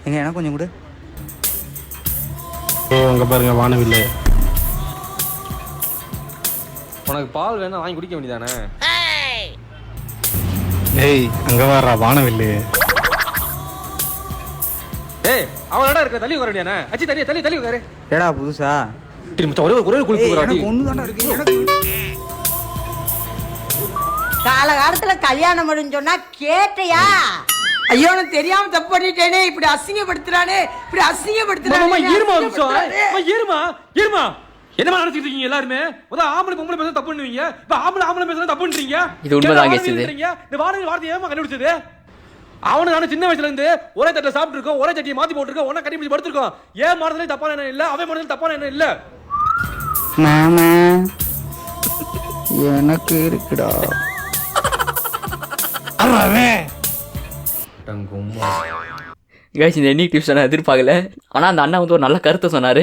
எங்க எனக்கு கொஞ்சம் கொடு. அங்க பாருங்க வானவில்லை. உனக்கு பால் வேணா வாங்கி குடிக்க வேண்டியதானே? ஏய் அங்க வர்றா வானவில்லை. ஏய் அவனடா இருக்க தள்ளி உட்கார வேண்டியதானே? அச்சி தள்ளி தள்ளி தள்ளி உட்காரு. ஏடா புதுசா திரும்ப ஒரே ஒரே குளிப்பு வராடி. எனக்கு ஒண்ணு தான்டா இருக்கு. எனக்கு காலகாலத்துல கல்யாணம் முடிஞ்சு சொன்னா கேட்டையா? ஐயோ நான் தெரியாம தப்பு பண்ணிட்டேனே, இப்படி அசிங்கப்படுத்துறானே, இப்படி அசிங்கப்படுத்துறானே. இருமா இருமா இருமா என்னமா நினைச்சிட்டு இருக்கீங்க எல்லாருமே? ஆம்பளை பொம்பளை பேச தப்பு பண்ணுவீங்க, இப்ப ஆம்பளை பேச தப்பு பண்றீங்க. இது உண்மைதான் கேஸ். இந்த வார்த்தை ஏமா கண்டுபிடிச்சது? அவனு நானும் சின்ன வயசுல இருந்து ஒரே தட்டை சாப்பிட்டு இருக்கோம், ஒரே சட்டியை மாத்தி போட்டுருக்கோம், ஒன்னா கட்டி பிடிச்சி படுத்திருக்கோம். ஏன் மாறதுல தப்பான என்ன இல்ல, அவன் மாறதுல தப்பான என்ன இல்ல. மாமா எனக்கு இருக்குடா. கைஸ் இந்த எண்ணிக் டிப்ஸ் நான் எதிர்பார்க்கல. ஆனால் அந்த அண்ணா வந்து ஒரு நல்ல கருத்தை சொன்னார்.